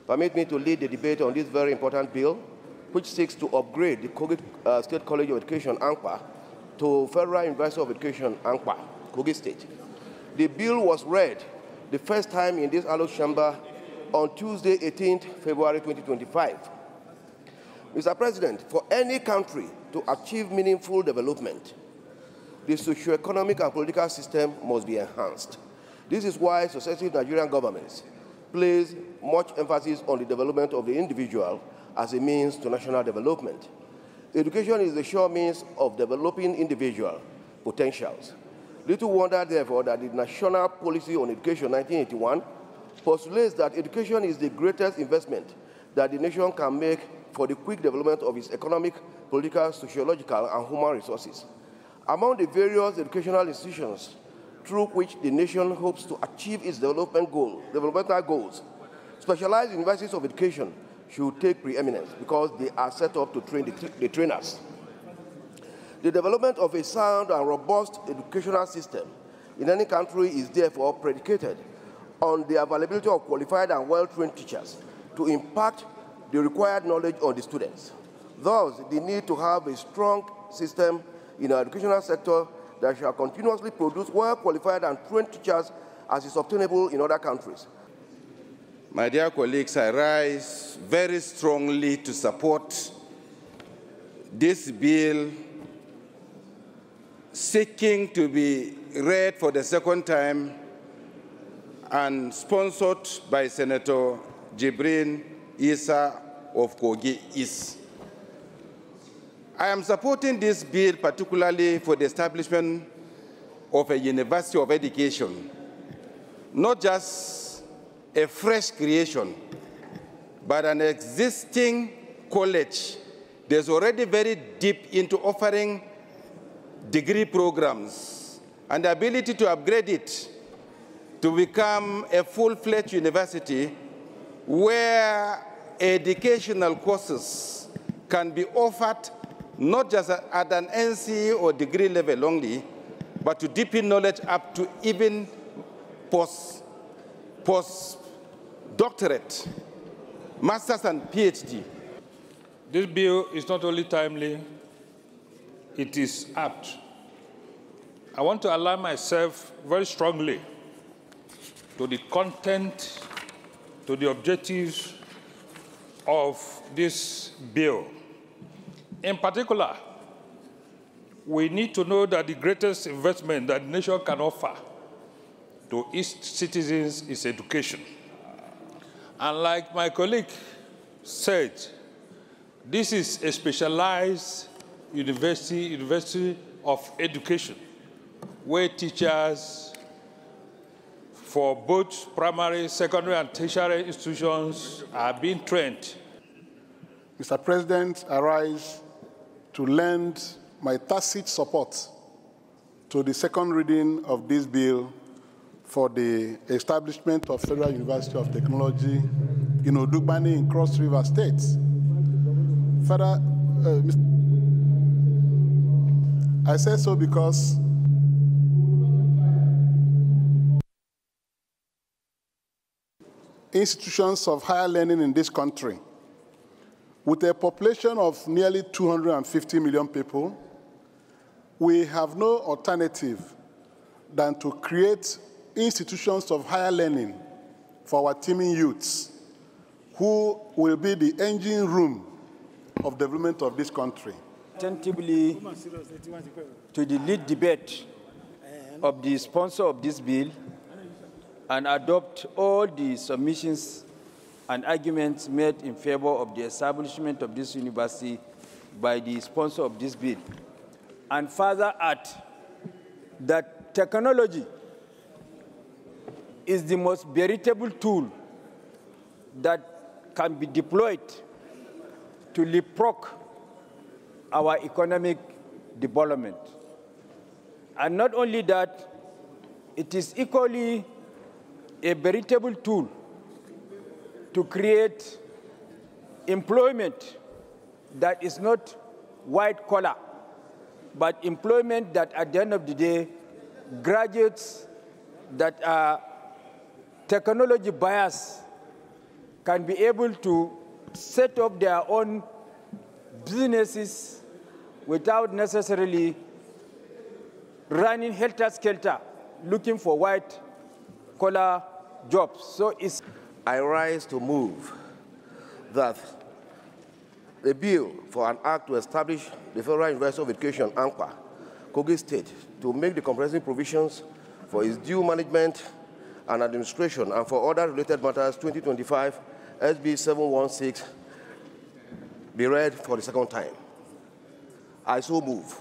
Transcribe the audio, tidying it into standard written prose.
Permit me to lead the debate on this very important bill, which seeks to upgrade the Kogi State College of Education, ANKPA, to Federal University of Education, ANKPA, Kogi State. The bill was read the first time in this Alo chamber on Tuesday, 18th February 2025. Mr. President, for any country to achieve meaningful development, the socio-economic and political system must be enhanced. This is why successive Nigerian governments place much emphasis on the development of the individual as a means to national development. Education is the sure means of developing individual potentials. Little wonder, therefore, that the National Policy on Education 1981 postulates that education is the greatest investment that the nation can make for the quick development of its economic, political, sociological, and human resources. Among the various educational institutions through which the nation hopes to achieve its developmental goals, specialized universities of education should take preeminence because they are set up to train the trainers. The development of a sound and robust educational system in any country is therefore predicated on the availability of qualified and well-trained teachers to impact the required knowledge on the students. Thus, the need to have a strong system in our educational sector that shall continuously produce well-qualified and trained teachers as is obtainable in other countries. My dear colleagues, I rise very strongly to support this bill seeking to be read for the second time and sponsored by Senator Jibrin Isa of Kogi East. I am supporting this bill particularly for the establishment of a University of Education, not just a fresh creation, but an existing college that's already very deep into offering degree programs and the ability to upgrade it to become a full-fledged university where educational courses can be offered not just at an NC or degree level only, but to deepen knowledge up to even post-doctorate, master's and PhD. This bill is not only timely, it is apt. I want to align myself very strongly to the content, to the objectives of this bill. In particular, we need to know that the greatest investment that the nation can offer to its citizens is education. And like my colleague said, this is a specialized university of education, where teachers for both primary, secondary, and tertiary institutions are being trained. Mr. President, I rise to lend my tacit support to the second reading of this bill for the establishment of Federal University of Technology in Odugbani in Cross River State. I say so because institutions of higher learning in this country, with a population of nearly 250 million people, we have no alternative than to create institutions of higher learning for our teeming youths, who will be the engine room of development of this country. Attentively to the lead debate of the sponsor of this bill and adopt all the submissions and arguments made in favor of the establishment of this university by the sponsor of this bill. And further add that technology is the most veritable tool that can be deployed to leapfrog our economic development. And not only that, it is equally a veritable tool to create employment that is not white collar, but employment that at the end of the day, graduates that are technology biased can be able to set up their own businesses without necessarily running helter-skelter, looking for white-collar jobs. So I rise to move that the bill for an act to establish the Federal University of Education, ANKWA, Kogi State, to make the comprehensive provisions for its due management and administration and for other related matters 2025 SB 716 be read for the second time. I so move.